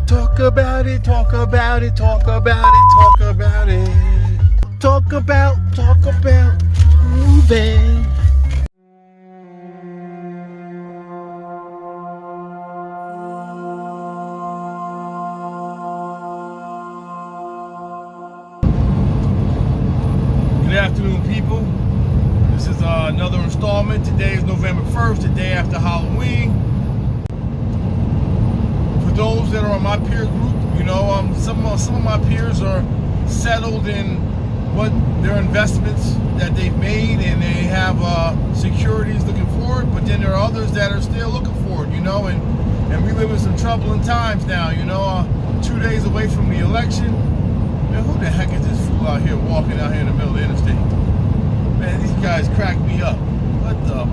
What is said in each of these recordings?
Talk about it, talk about it, talk about it, talk about it. Talk about moving. Good afternoon, people. This is another installment. Today is November 1st, the day after Halloween. For those that are on my peer group, you know, some of my peers are settled in what their investments that they've made, and they have securities looking forward. But then there are others that are still looking forward, you know, and we live in some troubling times now, you know. 2 days away from the election. Man, who the heck is this fool out here walking out here in the middle of the interstate? Man, these guys crack me up. What the?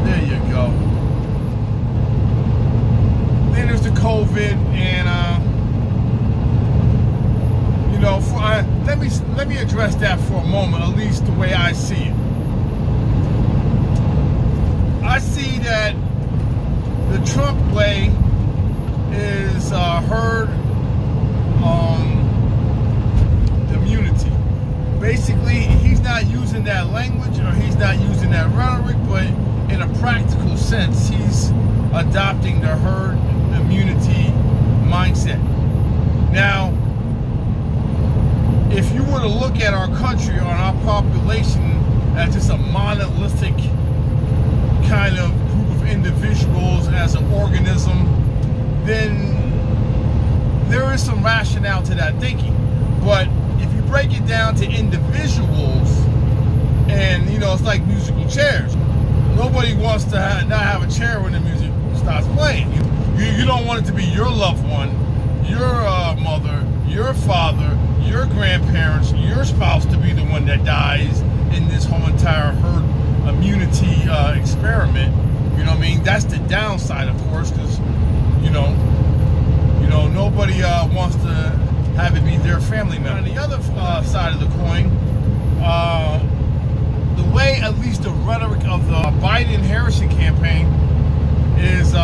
There you go. Then there's the COVID, and you know, let me address that for a moment, at least the way I see it. I see that the Trump way is herd immunity. Basically, he's not using that language, or he's not using that rhetoric, but in a practical sense, he's adopting the herd immunity mindset. Now, if you were to look at our country or our population as just a monolithic kind of group of individuals, as an organism, then there is some rationale to that thinking. But if you break it down to individuals, and you know, it's like musical chairs. Nobody wants to not have a chair when the music starts playing. You don't want it to be your loved one, your mother, your father, your grandparents, your spouse to be the one that dies in this whole entire herd immunity experiment. You know what I mean? That's the downside, of course, because you know, nobody wants to have it be their family member. On the other side of the coin, the way, at least the rhetoric of the Biden-Harrison campaign is,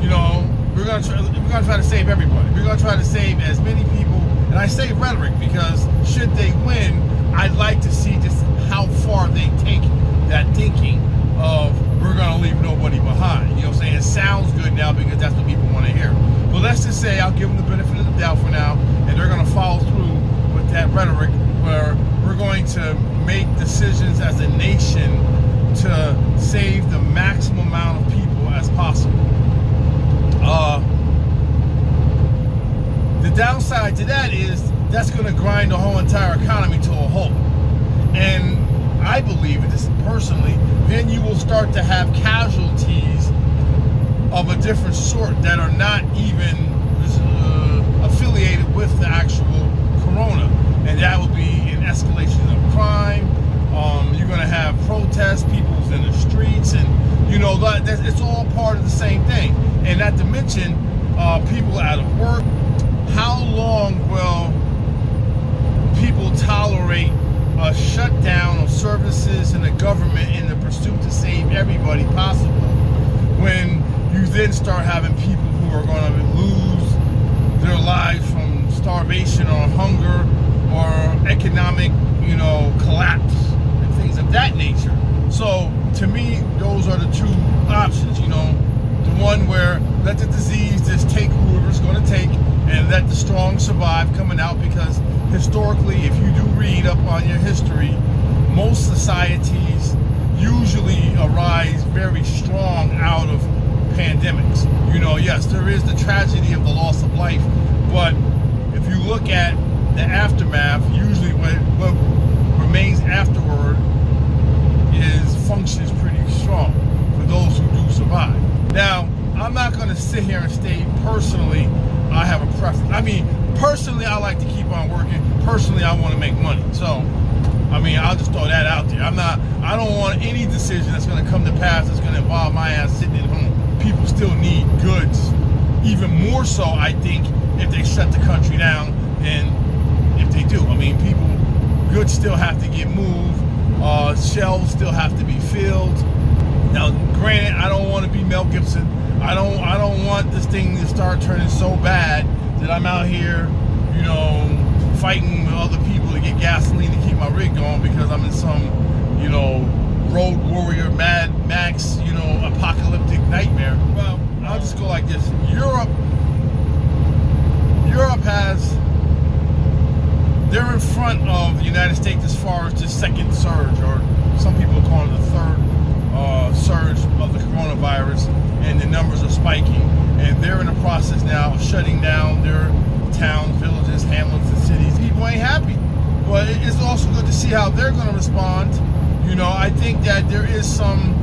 you know, we're gonna try to save everybody. We're gonna try to save as many people. And I say rhetoric because should they win, I'd like to see just how far they take that thinking of we're gonna leave nobody behind. You know what I'm saying? It sounds good now because that's what people want to hear. But let's just say I'll give them the benefit of the doubt for now, and they're gonna follow through with that rhetoric where we're going to make decisions as a nation to save the maximum amount of people as possible. The downside to that is that's going to grind the whole entire economy to a halt. And I believe, this personally, then you will start to have casualties of a different sort that are not even affiliated with the actual corona. And that will be an escalation of crime. You're going to have protests, people's in the streets, and you know, it's all part of the same thing. And not to mention people out of work. How long will people tolerate a shutdown of services in the government in the pursuit to save everybody possible, when you then start having people who are going to lose their lives from starvation or hunger or economic, you know, collapse and things of that nature? So to me, those are the two options, you know. The one where let the disease just take whoever's going to take, and let the strong survive coming out, because historically, if you do read up on your history, most societies usually arise very strong out of pandemics. You know, yes, there is the tragedy of the loss of life, but if you look at the aftermath, usually what remains afterward functions pretty strong for those who do survive. Now, I'm not going to sit here and state personally I have a preference. I mean, personally, I like to keep on working. Personally, I want to make money. So, I mean, I'll just throw that out there. I don't want any decision that's going to come to pass that's going to involve my ass sitting at home. People still need goods. Even more so, I think, if they shut the country down than if they do. I mean, goods still have to get moved. Shelves still have to be filled. Now, granted, I don't want to be Mel Gibson. I don't want this thing to start turning so bad that I'm out here, you know, fighting with other people to get gasoline to keep my rig going because I'm in some, you know, road warrior, Mad Max, you know, apocalyptic nightmare. Well, I'll just go like this. Europe has, they're in front of the United States as far as the second surge, or some people call it the third surge of the coronavirus, and the numbers are spiking, and they're in the process now of shutting down their towns, villages, hamlets, and cities. People ain't happy, but it's also good to see how they're going to respond. You know, I think that there is some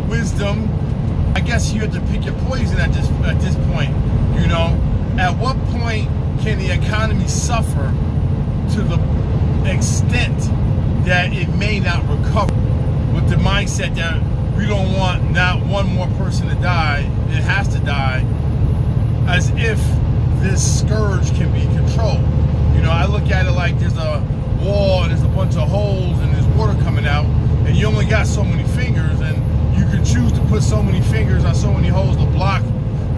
wisdom. I guess you have to pick your poison at this point. You know, at what point can the economy suffer to the extent that it may not recover, with the mindset that we don't want not one more person to die, it has to die, as if this scourge can be controlled. You know, I look at it like there's a wall and there's a bunch of holes and there's water coming out, and you only got so many fingers, and you can choose to put so many fingers on so many holes to block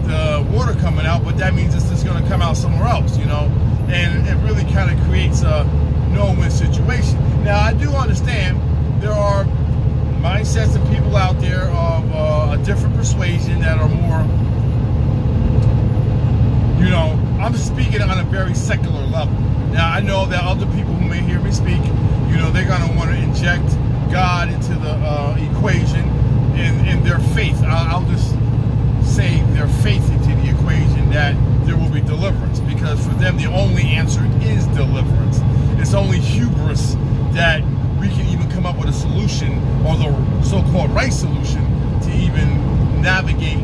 the water coming out, but that means it's just going to come out somewhere else, you know, and it really kind of creates a no-win situation. Now, I do understand there are mindsets of people out there of a different persuasion that are more, you know, I'm speaking on a very secular level. Now, I know that other people who may hear me speak, you know, they're going to want to inject God into the equation in their faith. I'll just say their faith into the equation, that there will be deliverance, because for them the only answer is deliverance. It's only hubris that we can even come up with a solution, or the so-called right solution, to even navigate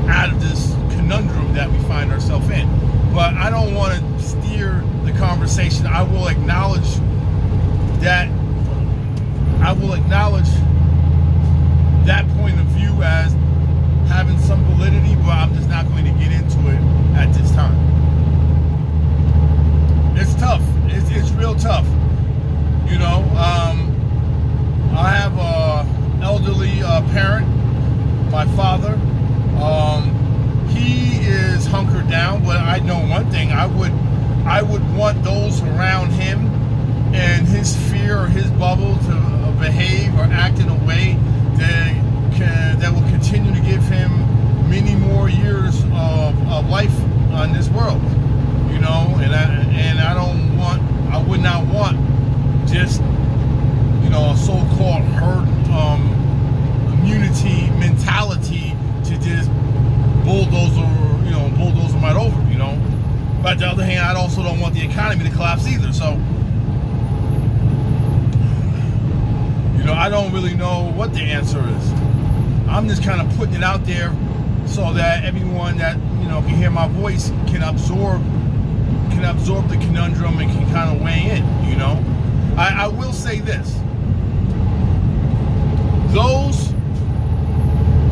out of this conundrum that we find ourselves in. But I don't want to steer the conversation. I will acknowledge that point of view as having some validity, but I'm just not going to get into it at this time. It's tough. It's real tough. You know, I have a elderly parent, my father. He is hunkered down, but I know one thing: I would want those around him and his fear or his bubble to behave or act in a way that will continue to give him many more years of life on this world. You know, and I would not want just, you know, a so-called herd immunity mentality to just bulldoze them right over, you know. But on the other hand, I also don't want the economy to collapse either. So, you know, I don't really know what the answer is. I'm just kind of putting it out there so that everyone that, you know, can hear my voice can absorb the conundrum and can kind of weigh in, you know. I will say this.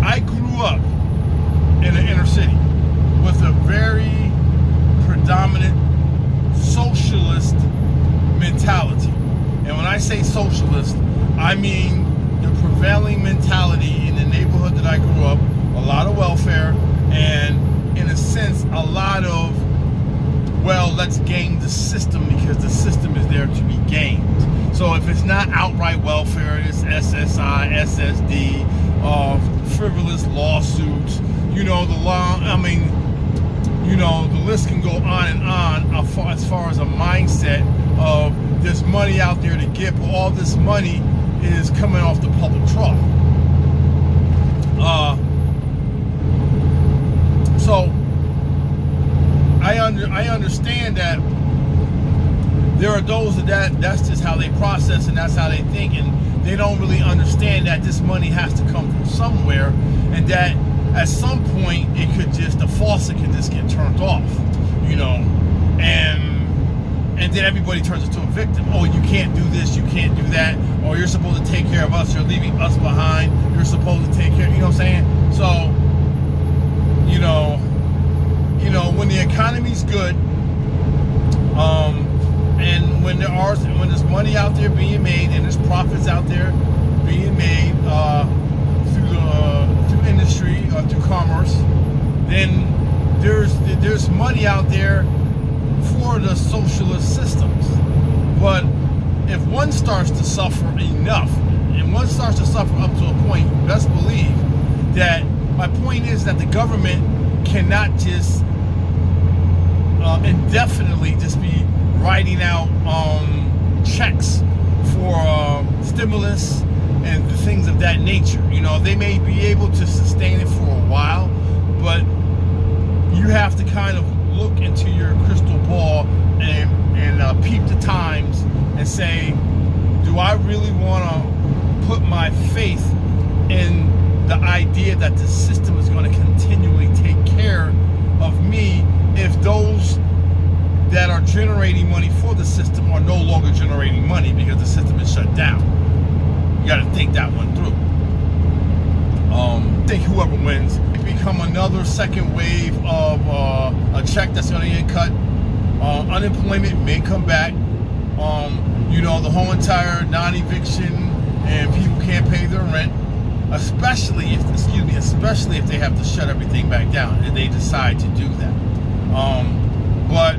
I grew up in the inner city with a very predominant socialist mentality. And when I say socialist, I mean the prevailing mentality in the neighborhood that I grew up, a lot of welfare, and in a sense, a lot of, well, let's game the system because the system is there to be gamed. So if it's not outright welfare, it's SSI, SSD, frivolous lawsuits, you know, the law, I mean, you know, the list can go on and on as far as a mindset of there's money out there to get, but all this money is coming off the public trough. So I understand that there are those that's just how they process and that's how they think, and they don't really understand that this money has to come from somewhere, and that at some point the faucet can just get turned off, you know, and then everybody turns into a victim. Oh, you can't do this, you can't do that, or you're supposed to take care of us, you're leaving us behind, you're supposed to take care, you know what I'm saying? So, you know, when the economy's good, and when there's money out there being made and there's profits out there being made through the the socialist systems. But if one starts to suffer enough, and one starts to suffer up to a point, best believe that my point is that the government cannot just indefinitely just be writing out checks for stimulus and the things of that nature. You know, they may be able to sustain it for a while, but you have to kind of look into your crystal ball and peep the times and say, do I really want to put my faith in the idea that the system is going to continually take care of me if those that are generating money for the system are no longer generating money because the system is shut down? You got to think that one through. I think whoever wins, it become another second wave of a check that's going to get cut. Unemployment may come back. You know, the whole entire non-eviction and people can't pay their rent, especially if they have to shut everything back down and they decide to do that. But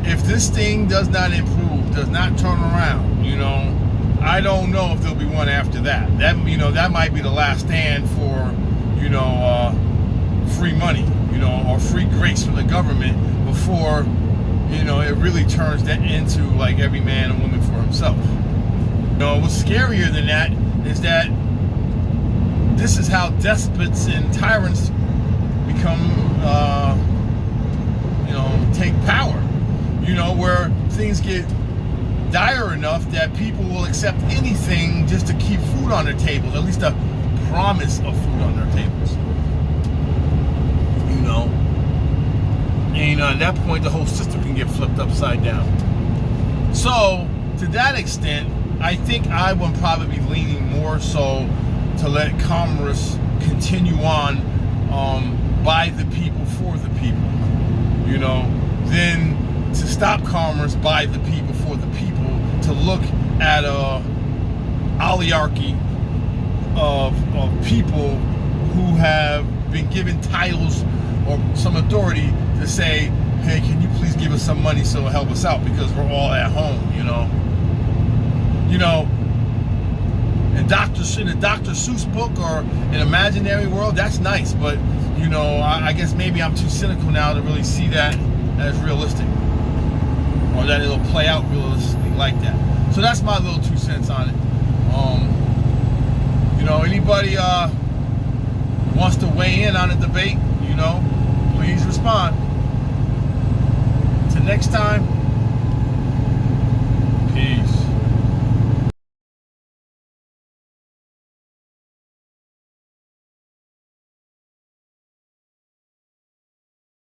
if this thing does not improve, does not turn around, you know, I don't know if there'll be one after that. That might be the last stand for, you know, free money, you know, or free grace from the government before, you know, it really turns that into like every man and woman for himself. You know, what's scarier than that is that this is how despots and tyrants become, you know, take power. You know, where things get dire enough that people will accept anything just to keep food on their tables, at least a promise of food on their tables. You know, and at that point, the whole system can get flipped upside down. So, to that extent, I think I would probably be leaning more so to let commerce continue on by the people for the people, you know, than to stop commerce by the people for the people, to look at a oligarchy of people who have been given titles or some authority to say, hey, can you please give us some money so it'll help us out because we're all at home, you know. You know, in a Dr. Seuss book or an imaginary world, that's nice, but, you know, I guess maybe I'm too cynical now to really see that as realistic, or that it'll play out realistically like that. So that's my little 2 cents on it. You know, anybody wants to weigh in on the debate, you know, please respond. Till next time.